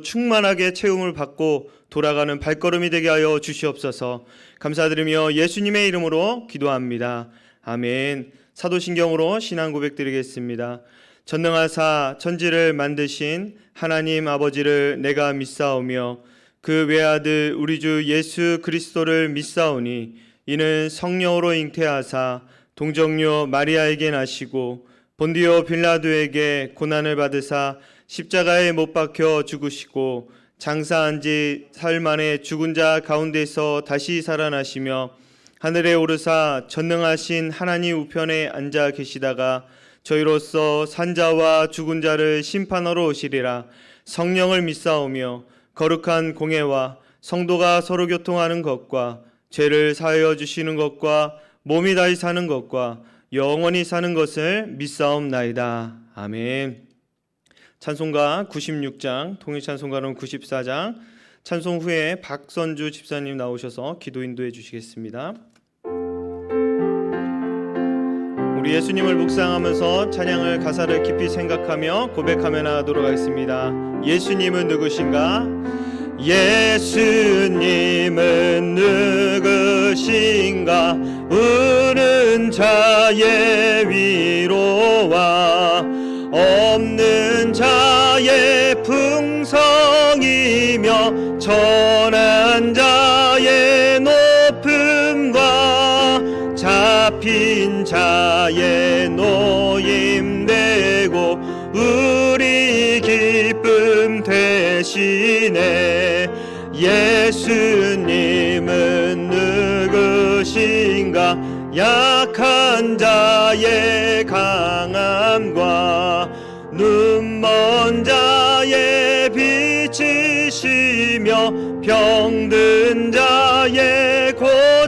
충만하게 채움을 받고 돌아가는 발걸음이 되게 하여 주시옵소서. 감사드리며 예수님의 이름으로 기도합니다. 아멘. 사도신경으로 신앙 고백드리겠습니다. 전능하사 천지를 만드신 하나님 아버지를 내가 믿사오며 그 외아들 우리 주 예수 그리스도를 믿사오니 이는 성령으로 잉태하사 동정녀 마리아에게 나시고 본디오 빌라도에게 고난을 받으사 십자가에 못 박혀 죽으시고 장사한 지 사흘 만에 죽은 자 가운데서 다시 살아나시며 하늘에 오르사 전능하신 하나님 우편에 앉아 계시다가 저희로서 산자와 죽은 자를 심판하러 오시리라. 성령을 믿사오며 거룩한 공회와 성도가 서로 교통하는 것과 죄를 사하여 주시는 것과 몸이 다시 사는 것과 영원히 사는 것을 믿사옵나이다. 아멘. 찬송가 96장, 통일찬송가는 94장, 찬송 후에 박선주 집사님 나오셔서 기도 인도해 주시겠습니다. 우리 예수님을 묵상하면서 찬양을 가사를 깊이 생각하며 고백하며 나가도록 하겠습니다. 예수님은 누구신가? 예수님은 누구신가? 우는 자의 위로와 없는 자의 풍성이며 천한 자의 높음과 잡힌 자의 노임되고 우리 기쁨 되시네. 예수님은 누구신가? 약한 자의 강함과 눈먼 자의 빛이시며 병든 자의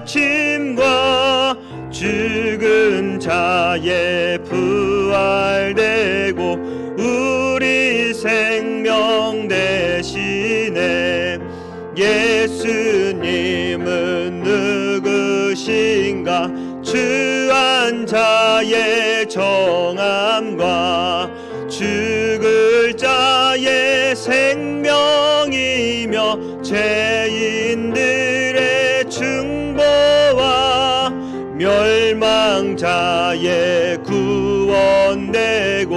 고침과 죽은 자의 부활되고 우리 생명 되시네. 예수님은 누구신가? 주한 자의 정함과 죽을 자의 생명이며 죄인들의 충보와 멸망자의 구원되고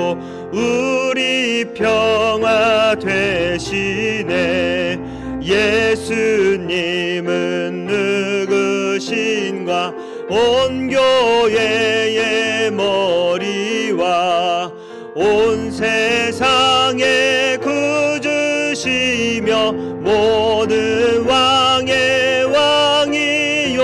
우리 평화 되시네. 예수님은 누구신가? 온 교회의 머리와 온 세상의 구주시며 모든 왕의 왕이요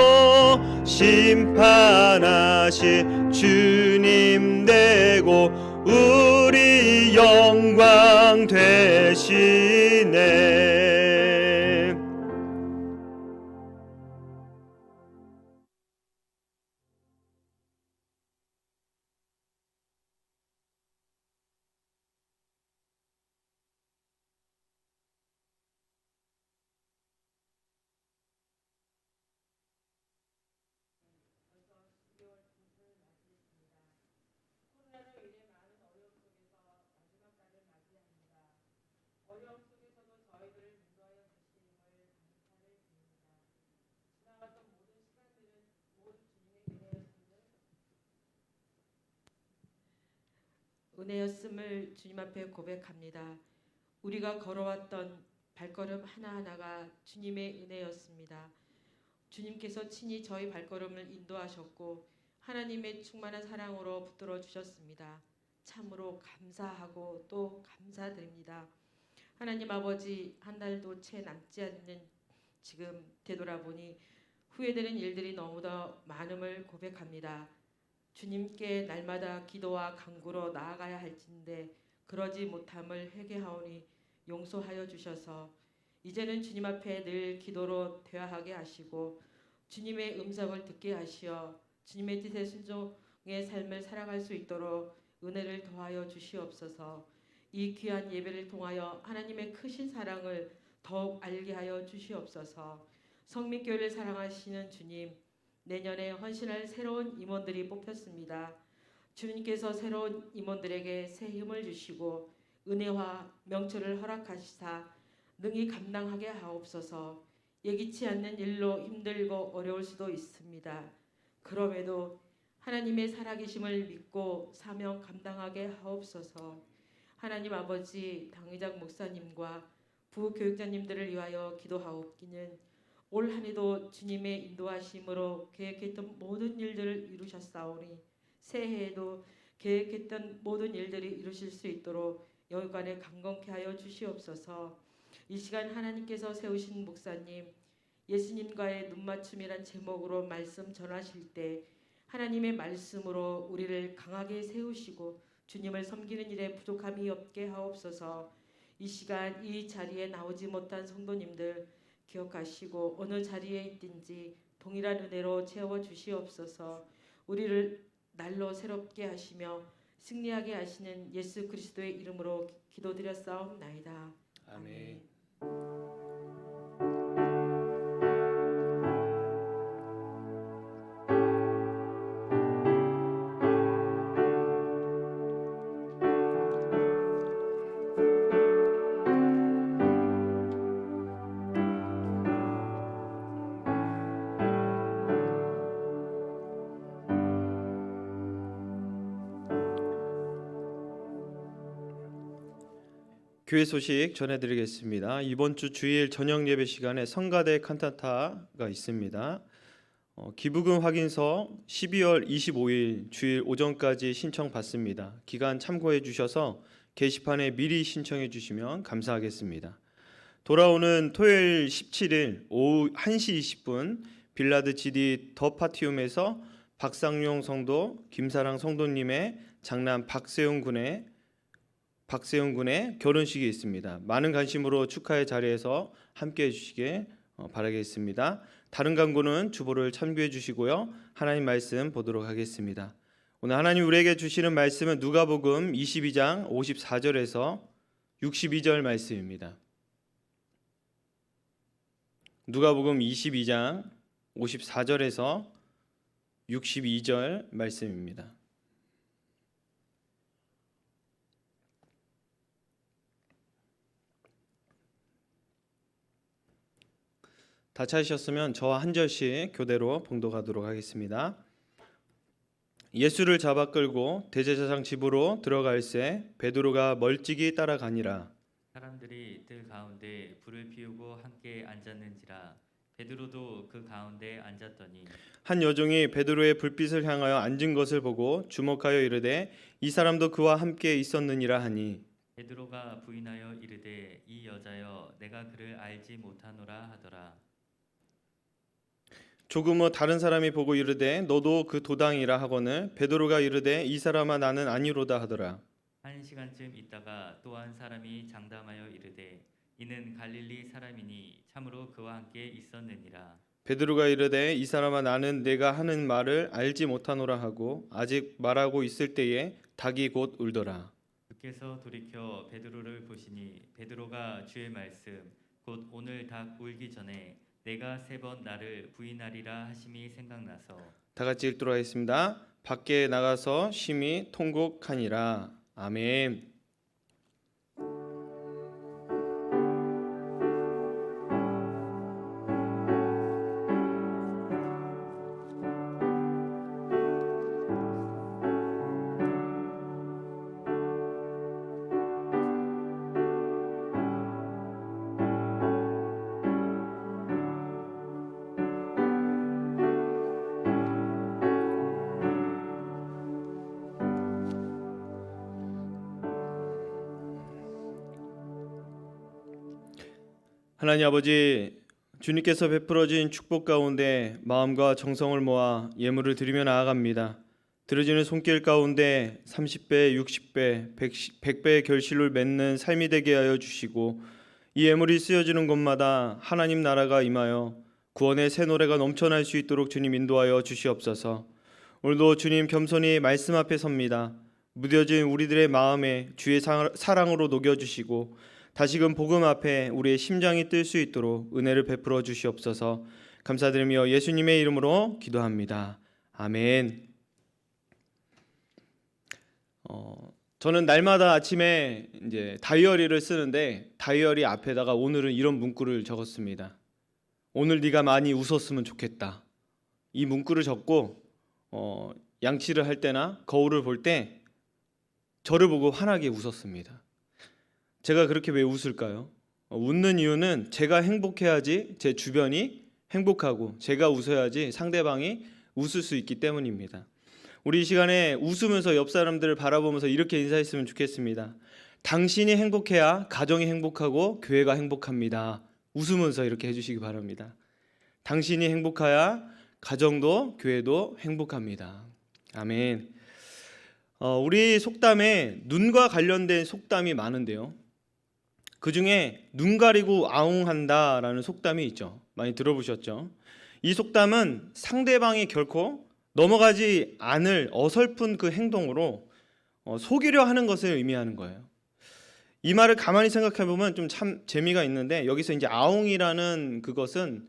심판하실 주님 되고 우리 영광 되시네. 은혜였음을 주님 앞에 고백합니다. 우리가 걸어왔던 발걸음 하나하나가 주님의 은혜였습니다. 주님께서 친히 저희 발걸음을 인도하셨고 하나님의 충만한 사랑으로 붙들어 주셨습니다. 참으로 감사하고 또 감사드립니다. 하나님 아버지, 한 달도 채 남지 않는 지금 되돌아보니 후회되는 일들이 너무도 많음을 고백합니다. 주님께 날마다 기도와 간구로 나아가야 할진데 그러지 못함을 회개하오니 용서하여 주셔서 이제는 주님 앞에 늘 기도로 대화하게 하시고 주님의 음성을 듣게 하시어 주님의 뜻에 순종의 삶을 살아갈 수 있도록 은혜를 더하여 주시옵소서. 이 귀한 예배를 통하여 하나님의 크신 사랑을 더욱 알게 하여 주시옵소서. 성민교회를 사랑하시는 주님, 내년에 헌신할 새로운 임원들이 뽑혔습니다. 주님께서 새로운 임원들에게 새 힘을 주시고 은혜와 명철을 허락하시사 능히 감당하게 하옵소서. 예기치 않는 일로 힘들고 어려울 수도 있습니다. 그럼에도 하나님의 살아계심을 믿고 사명 감당하게 하옵소서. 하나님 아버지, 당회장 목사님과 부교육자님들을 위하여 기도하옵기는 올 한 해도 주님의 인도하심으로 계획했던 모든 일들을 이루셨사오니 새해에도 계획했던 모든 일들이 이루실 수 있도록 여기간에 강건케 하여 주시옵소서. 이 시간 하나님께서 세우신 목사님, 예수님과의 눈맞춤이란 제목으로 말씀 전하실 때 하나님의 말씀으로 우리를 강하게 세우시고 주님을 섬기는 일에 부족함이 없게 하옵소서. 이 시간 이 자리에 나오지 못한 성도님들 기억하시고 어느 자리에 있든지 동일한 은혜로 채워 주시옵소서. 우리를 날로 새롭게 하시며 승리하게 하시는 예수 그리스도의 이름으로 기도드렸사옵나이다. 아멘. 교회 소식 전해드리겠습니다. 이번 주 주일 저녁 예배 시간에 성가대 칸타타가 있습니다. 기부금 확인서 12월 25일 주일 오전까지 신청 받습니다. 기간 참고해 주셔서 게시판에 미리 신청해 주시면 감사하겠습니다. 돌아오는 토요일 17일 오후 1시 20분 빌라드 GD 더 파티움에서 박상용 성도, 김사랑 성도님의 장남 박세훈 군의 결혼식이 있습니다. 많은 관심으로 축하의 자리에서 함께해 주시길 바라겠습니다. 다른 광고는 주보를 참고해 주시고요. 하나님 말씀 보도록 하겠습니다. 오늘 하나님 우리에게 주시는 말씀은 누가복음 22장 54절에서 62절 말씀입니다. 누가복음 22장 54절에서 62절 말씀입니다. 다 찾으셨으면 저와 한 절씩 교대로 봉독하도록 하겠습니다. 예수를 잡아 끌고 대제사장 집으로 들어갈새 베드로가 멀찍이 따라가니라. 사람들이 들 가운데 불을 피우고 함께 앉았는지라. 베드로도 그 가운데 앉았더니 한 여종이 베드로의 불빛을 향하여 앉은 것을 보고 주목하여 이르되 이 사람도 그와 함께 있었느니라 하니 베드로가 부인하여 이르되 이 여자여 내가 그를 알지 못하노라 하더라. 조금 후 다른 사람이 보고 이르되 너도 그 도당이라 하거늘 베드로가 이르되 이 사람아 나는 아니로다 하더라. 한 시간쯤 있다가 또 한 사람이 장담하여 이르되 이는 갈릴리 사람이니 참으로 그와 함께 있었느니라. 베드로가 이르되 이 사람아 나는 내가 하는 말을 알지 못하노라 하고 아직 말하고 있을 때에 닭이 곧 울더라. 주께서 돌이켜 베드로를 보시니 베드로가 주의 말씀 곧 오늘 닭 울기 전에 내가 3번 나를 부인하리라 하심이 생각나서 다 같이 읽도록 하겠습니다. 밖에 나가서 심히 통곡하니라. 아멘. 하나님 아버지, 주님께서 베풀어 주신 축복 가운데 마음과 정성을 모아 예물을 드리며 나아갑니다. 들어지는 손길 가운데 30배, 60배, 100배의 결실을 맺는 삶이 되게 하여 주시고 이 예물이 쓰여지는 곳마다 하나님 나라가 임하여 구원의 새 노래가 넘쳐날 수 있도록 주님 인도하여 주시옵소서. 오늘도 주님 겸손히 말씀 앞에 섭니다. 무뎌진 우리들의 마음에 주의 사랑으로 녹여주시고 다시금 복음 앞에 우리의 심장이 뜰 수 있도록 은혜를 베풀어 주시옵소서. 감사드리며 예수님의 이름으로 기도합니다. 아멘. 저는 날마다 아침에 이제 다이어리를 쓰는데 다이어리 앞에다가 오늘은 이런 문구를 적었습니다. 오늘 네가 많이 웃었으면 좋겠다. 이 문구를 적고 양치를 할 때나 거울을 볼 때 저를 보고 환하게 웃었습니다. 제가 그렇게 왜 웃을까요? 웃는 이유는 제가 행복해야지 제 주변이 행복하고 제가 웃어야지 상대방이 웃을 수 있기 때문입니다. 우리 이 시간에 웃으면서 옆 사람들을 바라보면서 이렇게 인사했으면 좋겠습니다. 당신이 행복해야 가정이 행복하고 교회가 행복합니다. 웃으면서 이렇게 해주시기 바랍니다. 당신이 행복해야 가정도 교회도 행복합니다. 아멘. 우리 속담에 눈과 관련된 속담이 많은데요. 그 중에 눈 가리고 아웅한다라는 속담이 있죠. 많이 들어보셨죠? 이 속담은 상대방이 결코 넘어가지 않을 어설픈 그 행동으로 속이려 하는 것을 의미하는 거예요. 이 말을 가만히 생각해 보면 좀 참 재미가 있는데, 여기서 이제 아웅이라는 그것은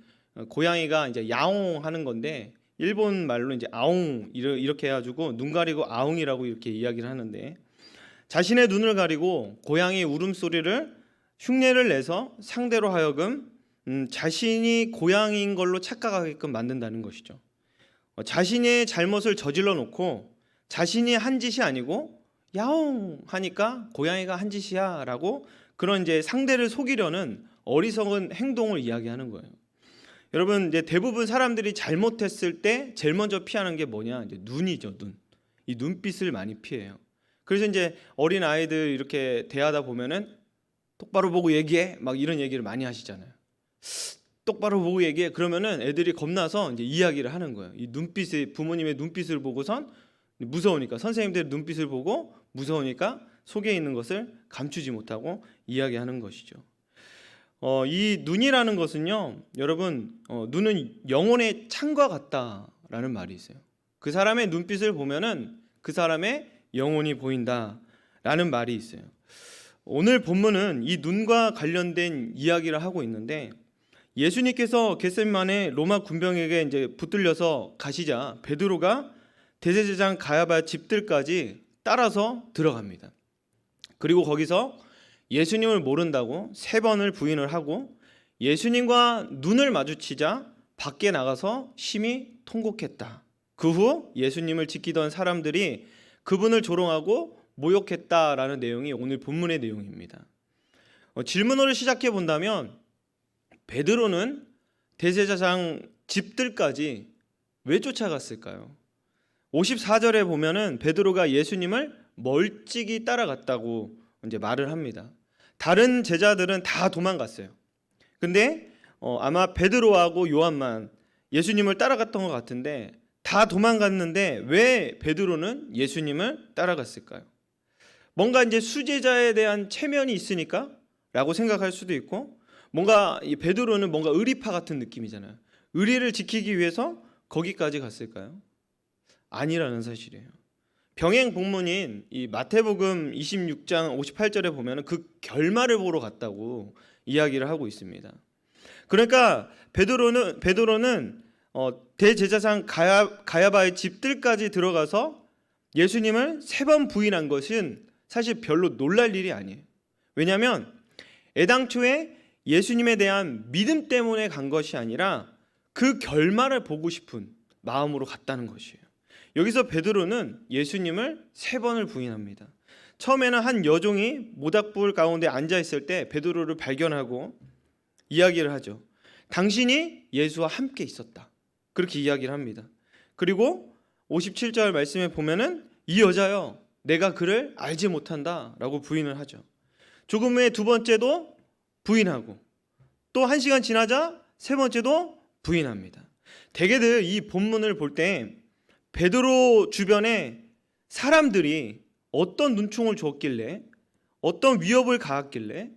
고양이가 이제 야옹하는 건데, 일본 말로 이제 아웅 이렇게 해가지고 눈 가리고 아웅이라고 이렇게 이야기를 하는데, 자신의 눈을 가리고 고양이 울음소리를 흉내를 내서 상대로 하여금 자신이 고양이인 걸로 착각하게끔 만든다는 것이죠. 자신의 잘못을 저질러 놓고 자신이 한 짓이 아니고 야옹 하니까 고양이가 한 짓이야 라고 그런 이제 상대를 속이려는 어리석은 행동을 이야기하는 거예요. 여러분, 이제 대부분 사람들이 잘못했을 때 제일 먼저 피하는 게 뭐냐? 이제 눈이죠, 눈. 이 눈빛을 많이 피해요. 그래서 이제 어린 아이들 이렇게 대하다 보면은 똑바로 보고 얘기해, 막 이런 얘기를 많이 하시잖아요. 똑바로 보고 얘기해. 그러면은 애들이 겁나서 이제 이야기를 하는 거예요. 이 눈빛을, 부모님의 눈빛을 보고선 무서우니까, 선생님들의 눈빛을 보고 무서우니까 속에 있는 것을 감추지 못하고 이야기하는 것이죠. 이 눈이라는 것은요, 여러분, 눈은 영혼의 창과 같다라는 말이 있어요. 그 사람의 눈빛을 보면은 그 사람의 영혼이 보인다라는 말이 있어요. 오늘 본문은 이 눈과 관련된 이야기를 하고 있는데, 예수님께서 겟세마네 로마 군병에게 이제 붙들려서 가시자 베드로가 대제사장 가야바 집들까지 따라서 들어갑니다. 그리고 거기서 예수님을 모른다고 3번을 부인을 하고 예수님과 눈을 마주치자 밖에 나가서 심히 통곡했다. 그 후 예수님을 지키던 사람들이 그분을 조롱하고 모욕했다라는 내용이 오늘 본문의 내용입니다. 질문으로 시작해 본다면, 베드로는 대제사장 집들까지 왜 쫓아갔을까요? 54절에 보면은 베드로가 예수님을 멀찍이 따라갔다고 이제 말을 합니다. 다른 제자들은 다 도망갔어요. 근데 아마 베드로하고 요한만 예수님을 따라갔던 것 같은데, 다 도망갔는데 왜 베드로는 예수님을 따라갔을까요? 뭔가 이제 수제자에 대한 체면이 있으니까 라고 생각할 수도 있고, 뭔가 이 베드로는 뭔가 의리파 같은 느낌이잖아요. 의리를 지키기 위해서 거기까지 갔을까요? 아니라는 사실이에요. 병행 복문인 이 마태복음 26장 58절에 보면 그 결말을 보러 갔다고 이야기를 하고 있습니다. 그러니까 베드로는 대제사장 가야바의 집들까지 들어가서 예수님을 3번 부인한 것은 사실 별로 놀랄 일이 아니에요. 왜냐하면 애당초에 예수님에 대한 믿음 때문에 간 것이 아니라 그 결말을 보고 싶은 마음으로 갔다는 것이에요. 여기서 베드로는 예수님을 3번을 부인합니다. 처음에는 한 여종이 모닥불 가운데 앉아 있을 때 베드로를 발견하고 이야기를 하죠. 당신이 예수와 함께 있었다. 그렇게 이야기를 합니다. 그리고 57절 말씀에 보면은 이 여자여 내가 그를 알지 못한다라고 부인을 하죠. 조금 후에 2번째도 부인하고 또 1시간 지나자 3번째도 부인합니다. 대개들 이 본문을 볼 때 베드로 주변에 사람들이 어떤 눈총을 주었길래, 어떤 위협을 가했길래,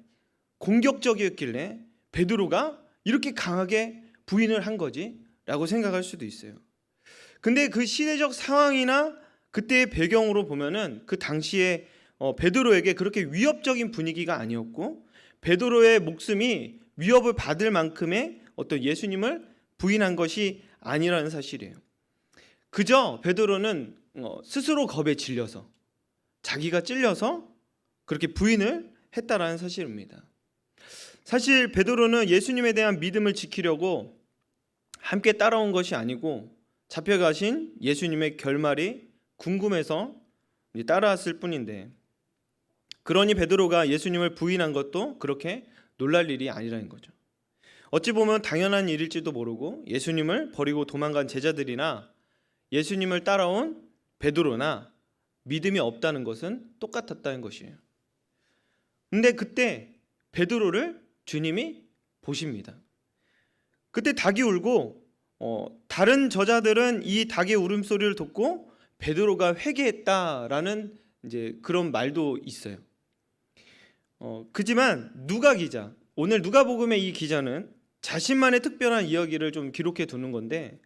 공격적이었길래 베드로가 이렇게 강하게 부인을 한 거지? 라고 생각할 수도 있어요. 근데 그 시대적 상황이나 그때의 배경으로 보면은 그 당시에 베드로에게 그렇게 위협적인 분위기가 아니었고, 베드로의 목숨이 위협을 받을 만큼의 어떤 예수님을 부인한 것이 아니라는 사실이에요. 그저 베드로는 스스로 겁에 질려서 자기가 찔려서 그렇게 부인을 했다라는 사실입니다. 사실 베드로는 예수님에 대한 믿음을 지키려고 함께 따라온 것이 아니고 잡혀가신 예수님의 결말이 궁금해서 따라왔을 뿐인데, 그러니 베드로가 예수님을 부인한 것도 그렇게 놀랄 일이 아니라는 거죠. 어찌 보면 당연한 일일지도 모르고 예수님을 버리고 도망간 제자들이나 예수님을 따라온 베드로나 믿음이 없다는 것은 똑같았다는 것이에요. 근데 그때 베드로를 주님이 보십니다. 그때 닭이 울고 다른 저자들은 이 닭의 울음소리를 듣고 베드로가 회개했다라는 이제 그런 말도 있어요. 그지만 누가 기자, 오늘 누가복음의 이 기자는 자신만의 특별한 이야기를 좀 기록해 두는 건데,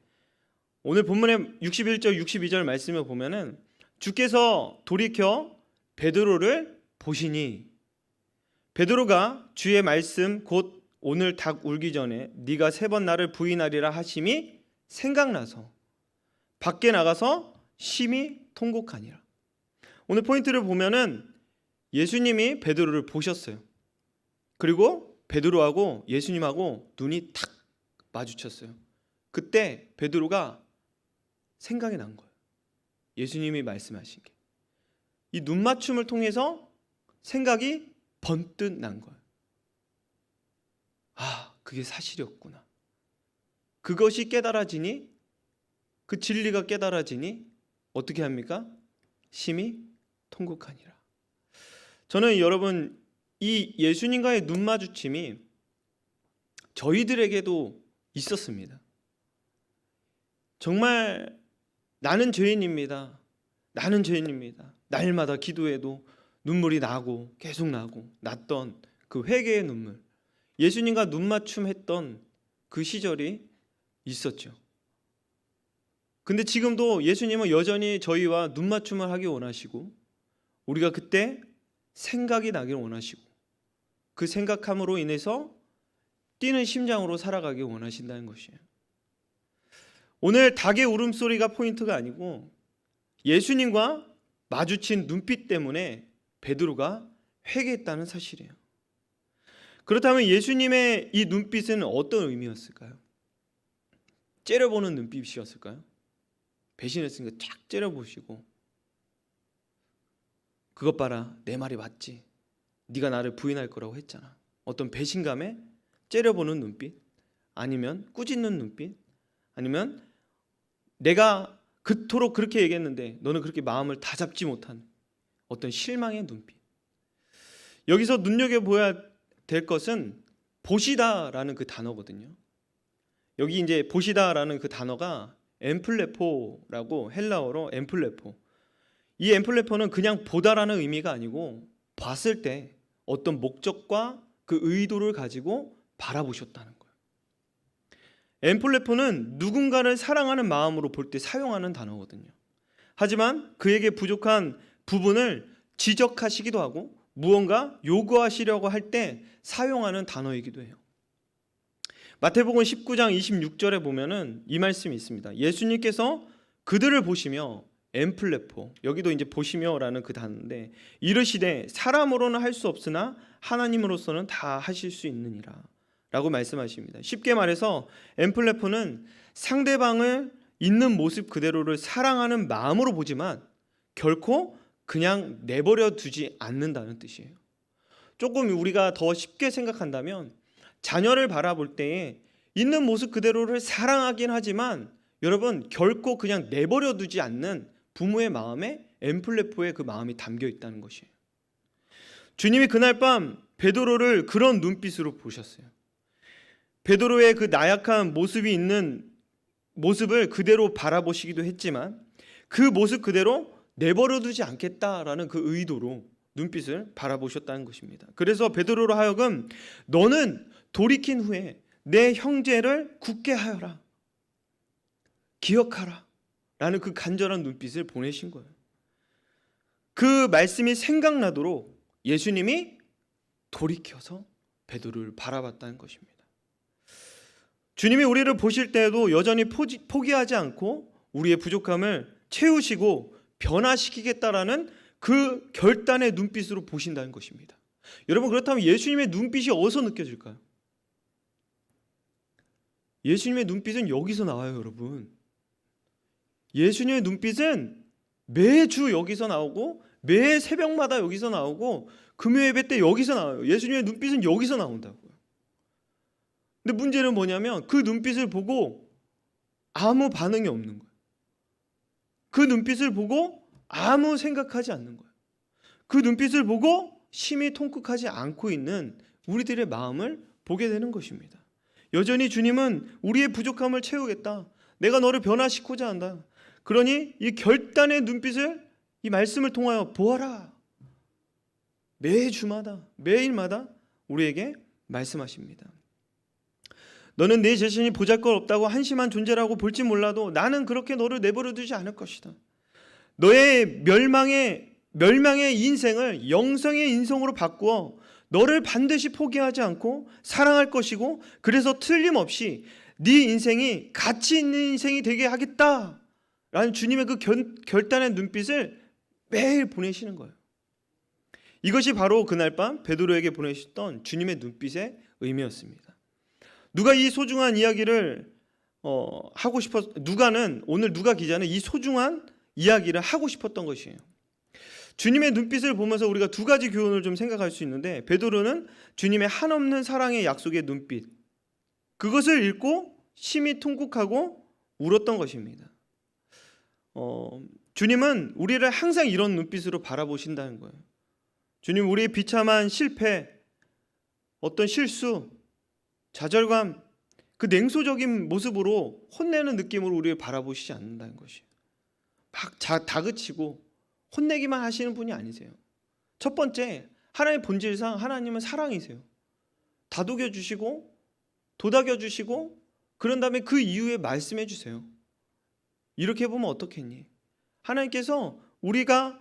오늘 본문의 61절 62절 말씀을 보면은 주께서 돌이켜 베드로를 보시니 베드로가 주의 말씀 곧 오늘 닭 울기 전에 네가 3번 나를 부인하리라 하심이 생각나서 밖에 나가서 심히 통곡하니라. 오늘 포인트를 보면은 예수님이 베드로를 보셨어요. 그리고 베드로하고 예수님하고 눈이 탁 마주쳤어요. 그때 베드로가 생각이 난 거예요. 예수님이 말씀하신 게. 이 눈맞춤을 통해서 생각이 번뜩 난 거예요. 아, 그게 사실이었구나. 그것이 깨달아지니, 그 진리가 깨달아지니 어떻게 합니까? 심히 통곡하니라. 저는 여러분, 이 예수님과의 눈마주침이 저희들에게도 있었습니다. 정말 나는 죄인입니다. 나는 죄인입니다. 날마다 기도해도 눈물이 나고 계속 나고 났던 그 회개의 눈물, 예수님과 눈맞춤했던 그 시절이 있었죠. 근데 지금도 예수님은 여전히 저희와 눈맞춤을 하기 원하시고, 우리가 그때 생각이 나길 원하시고, 그 생각함으로 인해서 뛰는 심장으로 살아가길 원하신다는 것이에요. 오늘 닭의 울음소리가 포인트가 아니고 예수님과 마주친 눈빛 때문에 베드로가 회개했다는 사실이에요. 그렇다면 예수님의 이 눈빛은 어떤 의미였을까요? 째려보는 눈빛이었을까요? 배신했으니까 쫙 째려보시고, 그것 봐라, 내 말이 맞지, 네가 나를 부인할 거라고 했잖아. 어떤 배신감에 째려보는 눈빛, 아니면 꾸짖는 눈빛, 아니면 내가 그토록 그렇게 얘기했는데 너는 그렇게 마음을 다잡지 못한 어떤 실망의 눈빛. 여기서 눈여겨봐야 될 것은 보시다라는 그 단어거든요. 여기 이제 보시다라는 그 단어가 엠플레포라고, 헬라어로 엠플레포. 이 엠플레포는 그냥 보다라는 의미가 아니고 봤을 때 어떤 목적과 그 의도를 가지고 바라보셨다는 거예요. 엠플레포는 누군가를 사랑하는 마음으로 볼 때 사용하는 단어거든요. 하지만 그에게 부족한 부분을 지적하시기도 하고 무언가 요구하시려고 할 때 사용하는 단어이기도 해요. 마태복음 19장 26절에 보면은 이 말씀이 있습니다. 예수님께서 그들을 보시며, 엠플레포, 여기도 이제 보시며라는 그 단어인데, 이르시되 사람으로는 할 수 없으나 하나님으로서는 다 하실 수 있느니라 라고 말씀하십니다. 쉽게 말해서 엠플레포는 상대방을 있는 모습 그대로를 사랑하는 마음으로 보지만 결코 그냥 내버려 두지 않는다는 뜻이에요. 조금 우리가 더 쉽게 생각한다면, 자녀를 바라볼 때에 있는 모습 그대로를 사랑하긴 하지만 여러분, 결코 그냥 내버려 두지 않는 부모의 마음에 엠플레포의 그 마음이 담겨 있다는 것이에요. 주님이 그날 밤 베드로를 그런 눈빛으로 보셨어요. 베드로의 그 나약한 모습이 있는 모습을 그대로 바라보시기도 했지만 그 모습 그대로 내버려 두지 않겠다라는 그 의도로 눈빛을 바라보셨다는 것입니다. 그래서 베드로로 하여금 너는 돌이킨 후에 내 형제를 굳게 하여라, 기억하라 라는 그 간절한 눈빛을 보내신 거예요. 그 말씀이 생각나도록 예수님이 돌이켜서 베드로를 바라봤다는 것입니다. 주님이 우리를 보실 때에도 여전히 포기하지 않고 우리의 부족함을 채우시고 변화시키겠다라는 그 결단의 눈빛으로 보신다는 것입니다. 여러분, 그렇다면 예수님의 눈빛이 어디서 느껴질까요? 예수님의 눈빛은 여기서 나와요, 여러분. 예수님의 눈빛은 매주 여기서 나오고 매 새벽마다 여기서 나오고 금요 예배 때 여기서 나와요. 예수님의 눈빛은 여기서 나온다고요. 근데 문제는 뭐냐면 그 눈빛을 보고 아무 반응이 없는 거예요. 그 눈빛을 보고 아무 생각하지 않는 거예요. 그 눈빛을 보고 심히 통곡하지 않고 있는 우리들의 마음을 보게 되는 것입니다. 여전히 주님은 우리의 부족함을 채우겠다. 내가 너를 변화시키고자 한다. 그러니 이 결단의 눈빛을 이 말씀을 통하여 보아라. 매주마다 매일마다 우리에게 말씀하십니다. 너는 내 자신이 보잘것없다고 한심한 존재라고 볼지 몰라도 나는 그렇게 너를 내버려 두지 않을 것이다. 너의 멸망의 인생을 영생의 인생으로 바꾸어 너를 반드시 포기하지 않고 사랑할 것이고, 그래서 틀림없이 네 인생이 가치 있는 인생이 되게 하겠다라는 주님의 그 결단의 눈빛을 매일 보내시는 거예요. 이것이 바로 그날 밤 베드로에게 보내셨던 주님의 눈빛의 의미였습니다. 누가 이 소중한 이야기를 하고 싶었 오늘 누가 기자는 이 소중한 이야기를 하고 싶었던 것이에요. 주님의 눈빛을 보면서 우리가 두 가지 교훈을 좀 생각할 수 있는데, 베드로는 주님의 한없는 사랑의 약속의 눈빛, 그것을 읽고 심히 통곡하고 울었던 것입니다. 주님은 우리를 항상 이런 눈빛으로 바라보신다는 거예요. 주님, 우리의 비참한 실패, 어떤 실수, 좌절감, 그 냉소적인 모습으로 혼내는 느낌으로 우리를 바라보시지 않는다는 것이에요. 막 다그치고 혼내기만 하시는 분이 아니세요. 첫 번째, 하나님의 본질상 하나님은 사랑이세요. 다독여 주시고 도닥여 주시고 그런 다음에 그 이후에 말씀해 주세요. 이렇게 보면 어떻겠니? 하나님께서 우리가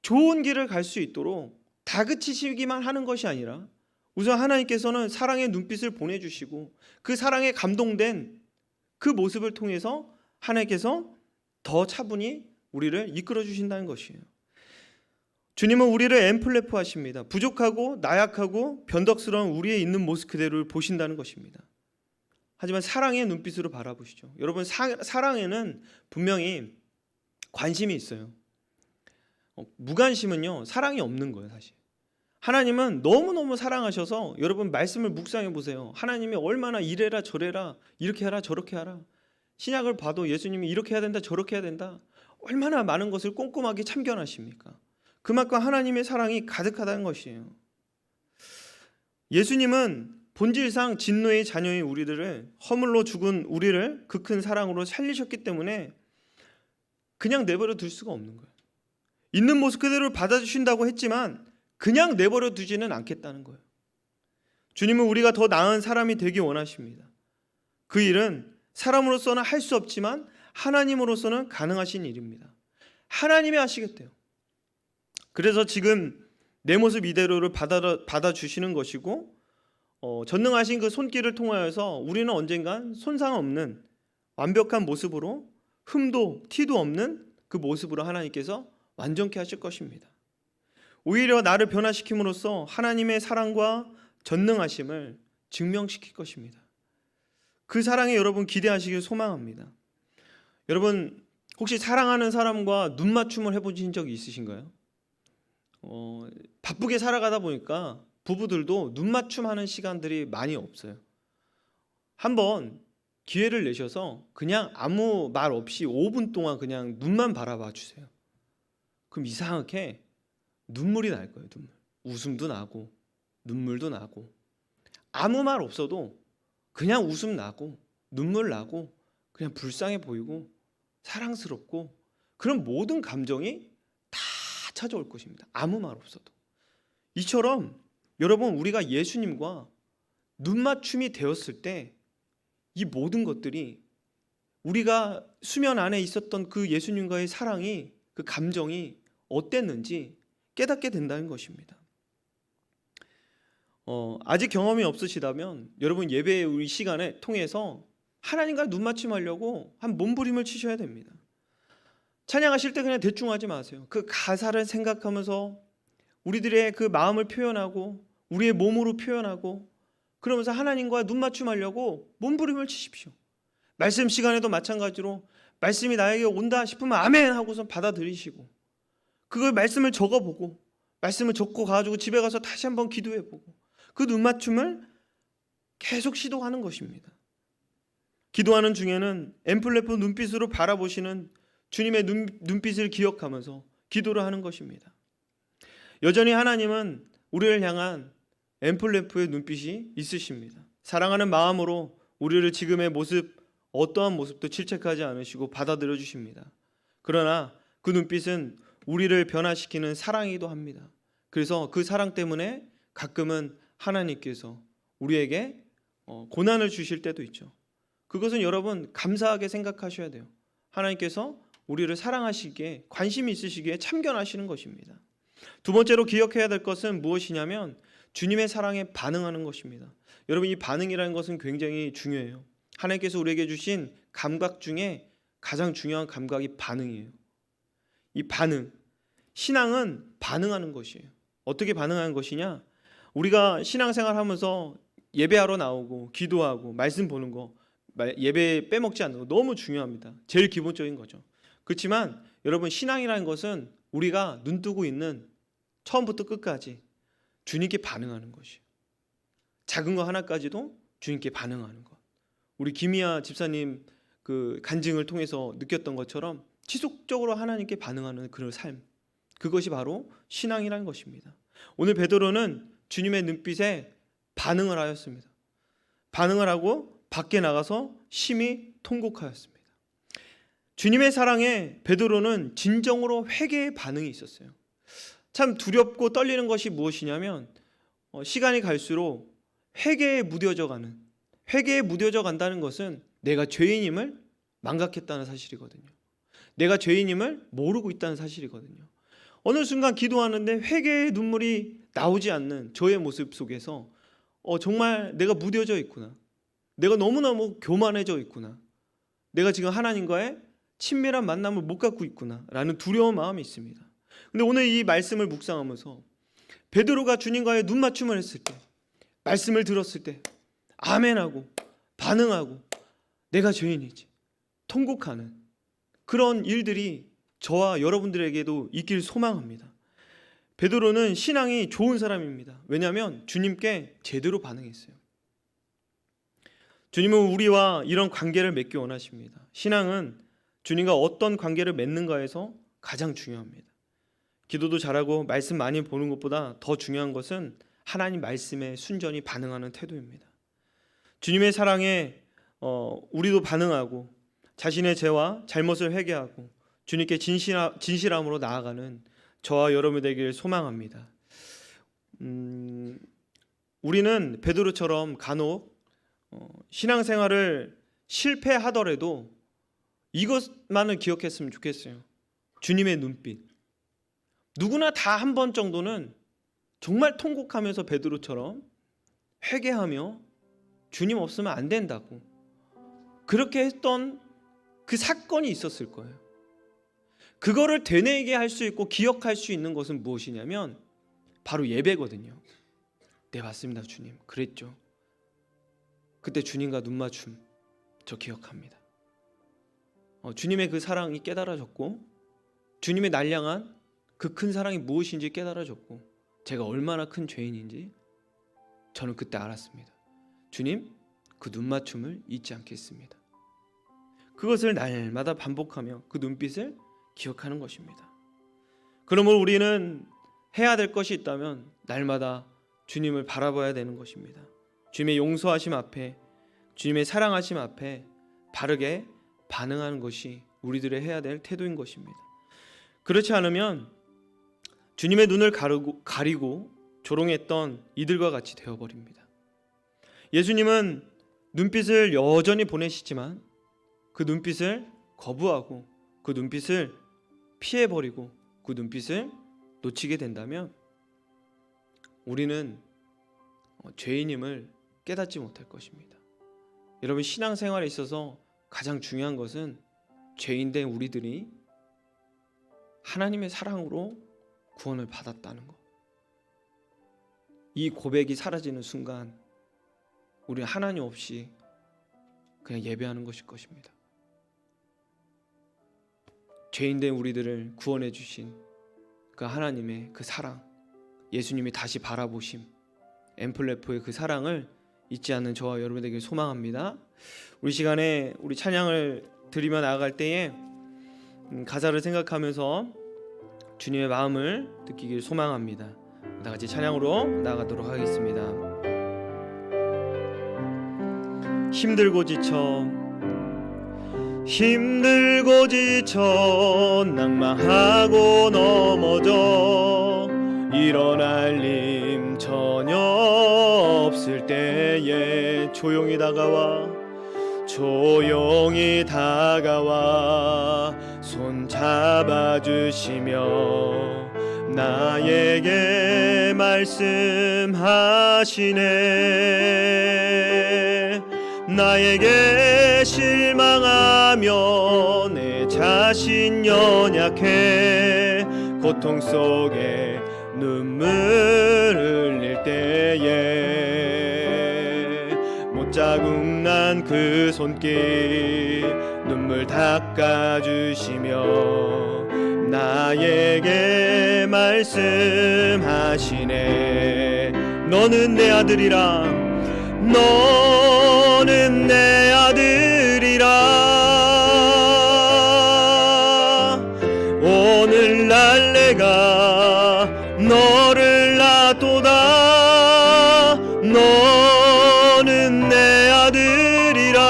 좋은 길을 갈 수 있도록 다그치시기만 하는 것이 아니라 우선 하나님께서는 사랑의 눈빛을 보내주시고 그 사랑에 감동된 그 모습을 통해서 하나님께서 더 차분히 우리를 이끌어 주신다는 것이에요. 주님은 우리를 엠플레프 하십니다. 부족하고 나약하고 변덕스러운 우리의 있는 모습 그대로를 보신다는 것입니다. 하지만 사랑의 눈빛으로 바라보시죠. 여러분, 사랑에는 분명히 관심이 있어요. 무관심은요, 사랑이 없는 거예요, 사실. 하나님은 너무너무 사랑하셔서 여러분 말씀을 묵상해 보세요. 하나님이 얼마나 이래라 저래라 이렇게 하라 저렇게 하라, 신약을 봐도 예수님이 이렇게 해야 된다 저렇게 해야 된다, 얼마나 많은 것을 꼼꼼하게 참견하십니까? 그만큼 하나님의 사랑이 가득하다는 것이에요. 예수님은 본질상 진노의 자녀인 우리들을, 허물로 죽은 우리를 그 큰 사랑으로 살리셨기 때문에 그냥 내버려 둘 수가 없는 거예요. 있는 모습 그대로 받아주신다고 했지만 그냥 내버려 두지는 않겠다는 거예요. 주님은 우리가 더 나은 사람이 되기 원하십니다. 그 일은 사람으로서는 할 수 없지만 하나님으로서는 가능하신 일입니다. 하나님이 하시겠대요. 그래서 지금 내 모습 이대로를 받아주시는 것이고, 전능하신 그 손길을 통하여서 우리는 언젠간 손상 없는 완벽한 모습으로, 흠도 티도 없는 그 모습으로 하나님께서 완전케 하실 것입니다. 오히려 나를 변화시킴으로써 하나님의 사랑과 전능하심을 증명시킬 것입니다. 그 사랑에 여러분 기대하시길 소망합니다. 여러분, 혹시 사랑하는 사람과 눈 맞춤을 해보신 적이 있으신가요? 바쁘게 살아가다 보니까 부부들도 눈 맞춤하는 시간들이 많이 없어요. 한번 기회를 내셔서 그냥 아무 말 없이 5분 동안 그냥 눈만 바라봐 주세요. 그럼 이상하게 눈물이 날 거예요. 눈물. 웃음도 나고 눈물도 나고, 아무 말 없어도 그냥 웃음 나고 눈물 나고 그냥 불쌍해 보이고 사랑스럽고, 그런 모든 감정이 다 찾아올 것입니다. 아무 말 없어도. 이처럼 여러분, 우리가 예수님과 눈맞춤이 되었을 때 이 모든 것들이, 우리가 수면 안에 있었던 그 예수님과의 사랑이, 그 감정이 어땠는지 깨닫게 된다는 것입니다. 아직 경험이 없으시다면 여러분, 예배 우리 시간에 통해서 하나님과 눈맞춤하려고 한 몸부림을 치셔야 됩니다. 찬양하실 때 그냥 대충 하지 마세요. 그 가사를 생각하면서 우리들의 그 마음을 표현하고 우리의 몸으로 표현하고 그러면서 하나님과 눈 맞춤하려고 몸부림을 치십시오. 말씀 시간에도 마찬가지로 말씀이 나에게 온다 싶으면 아멘 하고서 받아들이시고 그걸 말씀을 적어보고 말씀을 적고 가지고 집에 가서 다시 한번 기도해보고 그 눈 맞춤을 계속 시도하는 것입니다. 기도하는 중에는 앰플레프 눈빛으로 바라보시는 주님의 눈빛을 기억하면서 기도를 하는 것입니다. 여전히 하나님은 우리를 향한 앰플레프의 눈빛이 있으십니다. 사랑하는 마음으로 우리를 지금의 모습 어떠한 모습도 질책하지 않으시고 받아들여 주십니다. 그러나 그 눈빛은 우리를 변화시키는 사랑이기도 합니다. 그래서 그 사랑 때문에 가끔은 하나님께서 우리에게 고난을 주실 때도 있죠. 그것은 여러분 감사하게 생각하셔야 돼요. 하나님께서 우리를 사랑하시기에 관심이 있으시기에 참견하시는 것입니다. 두 번째로 기억해야 될 것은 무엇이냐면 주님의 사랑에 반응하는 것입니다. 여러분 이 반응이라는 것은 굉장히 중요해요. 하나님께서 우리에게 주신 감각 중에 가장 중요한 감각이 반응이에요. 이 반응, 신앙은 반응하는 것이에요. 어떻게 반응하는 것이냐? 우리가 신앙생활 하면서 예배하러 나오고 기도하고 말씀 보는 거 예배 빼먹지 않는 거 너무 중요합니다. 제일 기본적인 거죠. 그렇지만 여러분 신앙이라는 것은 우리가 눈 뜨고 있는 처음부터 끝까지 주님께 반응하는 것이에요. 작은 거 하나까지도 주님께 반응하는 것. 우리 김희아 집사님 그 간증을 통해서 느꼈던 것처럼 지속적으로 하나님께 반응하는 그런 삶. 그것이 바로 신앙이라는 것입니다. 오늘 베드로는 주님의 눈빛에 반응을 하였습니다. 반응을 하고 밖에 나가서 심히 통곡하였습니다. 주님의 사랑에 베드로는 진정으로 회개의 반응이 있었어요. 참 두렵고 떨리는 것이 무엇이냐면 시간이 갈수록 회개에 무뎌져 간다는 것은 내가 죄인임을 망각했다는 사실이거든요. 내가 죄인임을 모르고 있다는 사실이거든요. 어느 순간 기도하는데 회개의 눈물이 나오지 않는 저의 모습 속에서 정말 내가 무뎌져 있구나. 내가 너무너무 교만해져 있구나. 내가 지금 하나님과의 친밀한 만남을 못 갖고 있구나 라는 두려운 마음이 있습니다. 근데 오늘 이 말씀을 묵상하면서 베드로가 주님과의 눈 맞춤을 했을 때 말씀을 들었을 때 아멘하고 반응하고 내가 죄인이지 통곡하는 그런 일들이 저와 여러분들에게도 있길 소망합니다. 베드로는 신앙이 좋은 사람입니다. 왜냐하면 주님께 제대로 반응했어요. 주님은 우리와 이런 관계를 맺기 원하십니다. 신앙은 주님과 어떤 관계를 맺는가에서 가장 중요합니다. 기도도 잘하고 말씀 많이 보는 것보다 더 중요한 것은 하나님 말씀에 순전히 반응하는 태도입니다. 주님의 사랑에 우리도 반응하고 자신의 죄와 잘못을 회개하고 주님께 진실함으로 나아가는 저와 여러분 되기를 소망합니다. 우리는 베드로처럼 간혹 신앙생활을 실패하더라도 이것만을 기억했으면 좋겠어요. 주님의 눈빛. 누구나 다 한 번 정도는 정말 통곡하면서 베드로처럼 회개하며 주님 없으면 안 된다고 그렇게 했던 그 사건이 있었을 거예요. 그거를 되뇌이게 할 수 있고 기억할 수 있는 것은 무엇이냐면 바로 예배거든요. 네 맞습니다 주님 그랬죠. 그때 주님과 눈 맞춤 저 기억합니다. 주님의 그 사랑이 깨달아졌고 주님의 날 향한 그 큰 사랑이 무엇인지 깨달아졌고 제가 얼마나 큰 죄인인지 저는 그때 알았습니다. 주님 그 눈 맞춤을 잊지 않겠습니다. 그것을 날마다 반복하며 그 눈빛을 기억하는 것입니다. 그러므로 우리는 해야 될 것이 있다면 날마다 주님을 바라봐야 되는 것입니다. 주님의 용서하심 앞에 주님의 사랑하심 앞에 바르게 반응하는 것이 우리들의 해야 될 태도인 것입니다. 그렇지 않으면 주님의 눈을 가리고 조롱했던 이들과 같이 되어버립니다. 예수님은 눈빛을 여전히 보내시지만 그 눈빛을 거부하고 그 눈빛을 피해버리고 그 눈빛을 놓치게 된다면 우리는 죄인임을 깨닫지 못할 것입니다. 여러분 신앙생활에 있어서 가장 중요한 것은 죄인된 우리들이 하나님의 사랑으로 구원을 받았다는 것. 이 고백이 사라지는 순간 우리는 하나님 없이 그냥 예배하는 것일 것입니다. 죄인된 우리들을 구원해 주신 그 하나님의 그 사랑, 예수님이 다시 바라보심, 엠플레포의 그 사랑을 잊지 않는 저와 여러분에게 소망합니다. 우리 시간에 우리 찬양을 드리며 나아갈 때에 가사를 생각하면서 주님의 마음을 느끼길 소망합니다. 다 같이 찬양으로 나아가도록 하겠습니다. 힘들고 지쳐 낭망하고 넘어져 일어날 힘 전혀 없을 때에 조용히 다가와 손 잡아주시며 나에게 말씀하시네. 나에게 실망하며 내 자신 연약해 고통 속에 눈물 흘릴 때에 못자국 난 그 손길 눈물 닦아주시며 나에게 말씀하시네. 너는 내 아들이라 너는 내 아들이라 오늘날 내가 너를 놔도다 너는 내 아들이라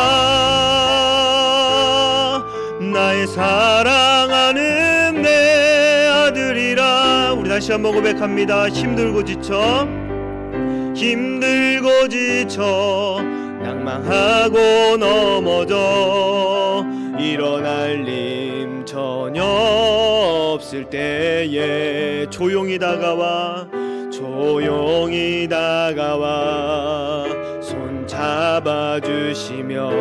나의 사랑하는 내 아들이라. 우리 다시 한번 고백합니다. 힘들고 지쳐 낭망하고 넘어져 일어날 힘 전혀 없을 때에 조용히 다가와 손 잡아주시며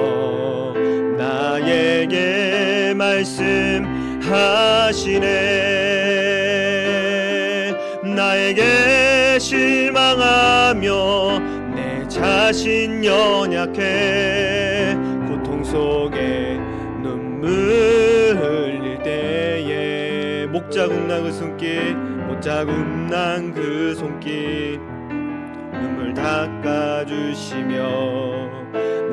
나에게 말씀하시네. 나에게 실망하며 내 자신 연약해 고통 속에 눈물 흘릴 때에 목자국 난 그 손길 눈물 닦아주시며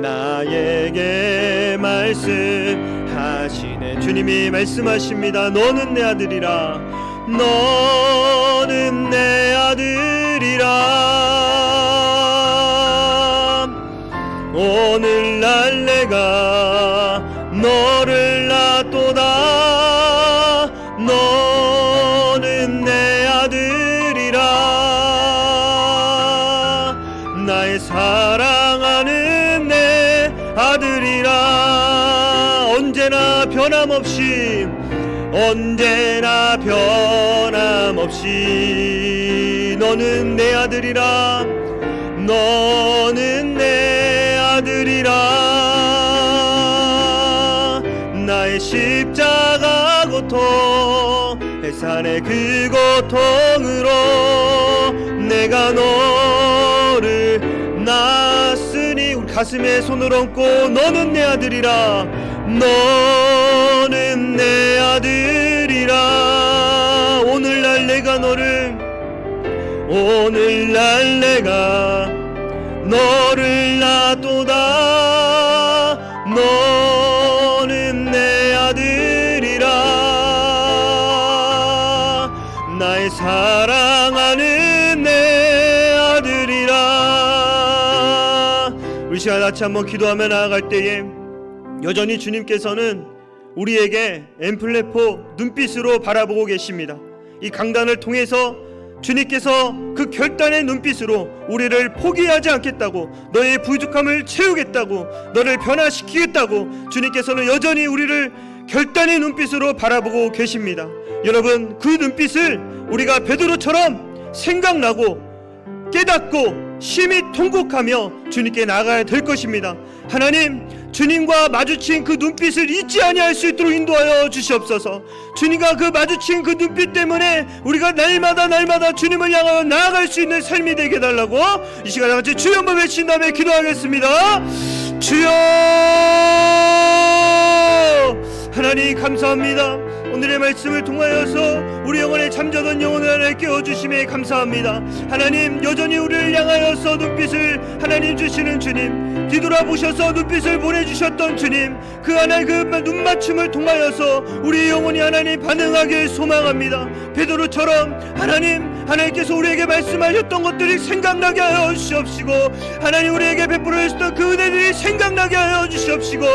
나에게 말씀하시네. 주님이 말씀하십니다. 너는 내 아들이라 너는 내 아들이라 오늘날 내가 너를 놔도다 너는 내 아들이라 나의 사랑하는 내 아들이라 언제나 변함없이 너는 내 아들이라 너는 내 아들이라 나의 십자가 고통 해산의 그 고통으로 내가 너를 낳았으니 우리 가슴에 손을 얹고 너는 내 아들이라 너는 내 아들이라 오늘날 내가 너를 놔도다 너는 내 아들이라 나의 사랑하는 내 아들이라. 우리 시간 같이 한번 기도하며 나아갈 때에 여전히 주님께서는 우리에게 엠플레포 눈빛으로 바라보고 계십니다. 이 강단을 통해서 주님께서 그 결단의 눈빛으로 우리를 포기하지 않겠다고 너의 부족함을 채우겠다고 너를 변화시키겠다고 주님께서는 여전히 우리를 결단의 눈빛으로 바라보고 계십니다. 여러분 그 눈빛을 우리가 베드로처럼 생각나고 깨닫고 심히 통곡하며 주님께 나가야 될 것입니다. 하나님, 주님과 마주친 그 눈빛을 잊지 아니할 수 있도록 인도하여 주시옵소서. 주님과 그 마주친 그 눈빛 때문에 우리가 날마다 주님을 향하여 나아갈 수 있는 삶이 되게 해달라고 이 시간 같이 주여 한번 외친 다음에 기도하겠습니다. 주여! 하나님 감사합니다. 오늘의 말씀을 통하여서 우리 영혼에 잠자던 영혼을 하나님 깨워주심에 감사합니다. 하나님, 여전히 우리를 향하여서 눈빛을 하나님 주시는 주님, 뒤돌아보셔서 눈빛을 보내주셨던 주님, 그 하나님 그 눈맞춤을 통하여서 우리 영혼이 하나님 반응하길 소망합니다. 베드로처럼 하나님께서 우리에게 말씀하셨던 것들이 생각나게 하여 주시옵시고, 하나님 우리에게 베풀어 주셨던 그 은혜들이 생각나게 하여 주시옵시고,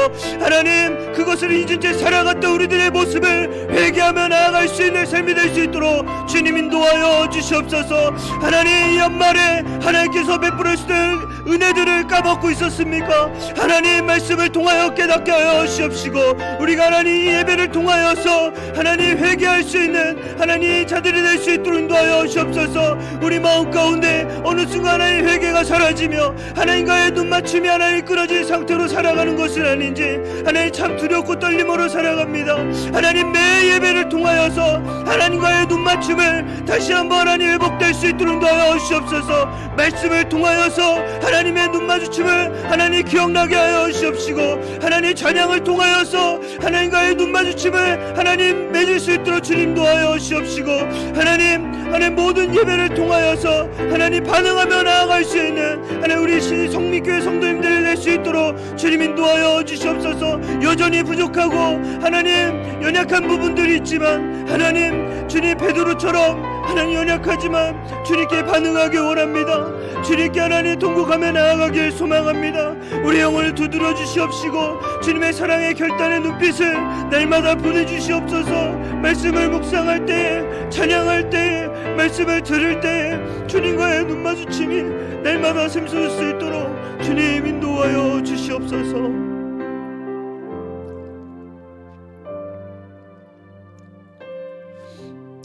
하나님 그것을 잊은 채 살아갔던 우리들의 모습을 회개하며 나아갈 수 있는 삶이 될 수 있도록 주님 인도하여 주시옵소서. 하나님, 이 연말에 하나님께서 베풀어 주셨던 은혜들을 까먹고 있었습니까? 하나님 말씀을 통하여 깨닫게 하여 주시옵시고, 우리가 하나님 이 예배를 통하여서 하나님 회개할 수 있는 하나님 자들이 될 수 있도록 인도하여 주옵소서. 우리 마음 가운데 어느 순간 하나님 회개가 사라지며 하나님과의 눈맞춤이 하나님 끊어진 상태로 살아가는 것은 아닌지 하나님 참 두렵고 떨림으로 살아갑니다. 하나님 매 예배를 통하여서 하나님과의 눈맞춤을 다시 한번 하나님 회복될 수 있도록 인도하여 주시옵소서. 말씀을 통하여서 하나님의 눈마주침을 하나님 기억나게 하여 주시옵시고, 하나님 찬양을 통하여서 하나님과의 눈마주침을 하나님 맺을 수 있도록 주님 도하여 주시옵시고, 하나님 모든 예배를 통하여서 하나님 반응하며 나아갈 수 있는 하나님 우리 성민교회 성도님들이 될 수 있도록 주님 인도하여 주시옵소서. 여전히 부족하고 하나님 연약한 부분들이 있지만 하나님 주님 베드로처럼 하나님 연약하지만 주님께 반응하기 원합니다. 주님께 하나님 통곡하며 나아가길 소망합니다. 우리 영혼을 두드려 주시옵시고, 주님의 사랑의 결단의 눈빛을 날마다 보내주시옵소서. 말씀을 묵상할 때에, 찬양할 때에, 말씀을 들을 때에 주님과의 눈마주침이 날마다 샘솟을 수 있도록 주님 인도하여 주시옵소서.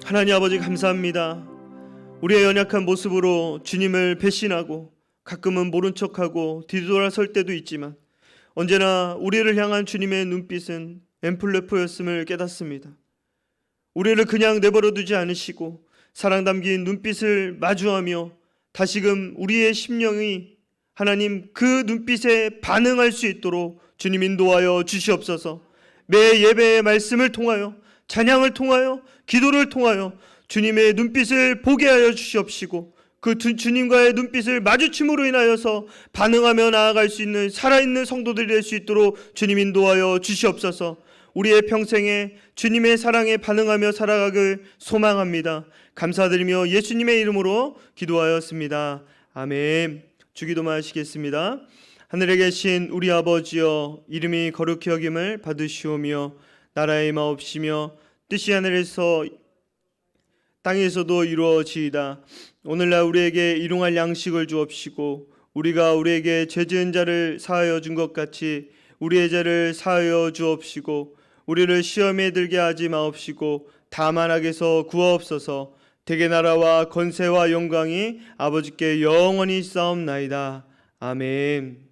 하나님 아버지 감사합니다. 우리의 연약한 모습으로 주님을 배신하고 가끔은 모른 척하고 뒤돌아설 때도 있지만 언제나 우리를 향한 주님의 눈빛은 앰플레포였음을 깨닫습니다. 우리를 그냥 내버려 두지 않으시고 사랑 담긴 눈빛을 마주하며 다시금 우리의 심령이 하나님 그 눈빛에 반응할 수 있도록 주님 인도하여 주시옵소서. 매 예배의 말씀을 통하여, 찬양을 통하여, 기도를 통하여 주님의 눈빛을 보게 하여 주시옵시고, 그 주님과의 눈빛을 마주침으로 인하여서 반응하며 나아갈 수 있는 살아있는 성도들이 될 수 있도록 주님 인도하여 주시옵소서. 우리의 평생에 주님의 사랑에 반응하며 살아가길 소망합니다. 감사드리며 예수님의 이름으로 기도하였습니다. 아멘. 주기도만 하시겠습니다. 하늘에 계신 우리 아버지여, 이름이 거룩히 여김을 받으시오며 나라의 임하옵시며 뜻이 하늘에서 땅에서도 이루어지이다. 오늘날 우리에게 일용할 양식을 주옵시고, 우리가 우리에게 죄 지은 자를 사하여 준 것 같이 우리의 죄를 사하여 주옵시고, 우리를 시험에 들게 하지 마옵시고 다만 악에서 구하옵소서. 대개 나라와 권세와 영광이 아버지께 영원히 있사옵나이다. 아멘.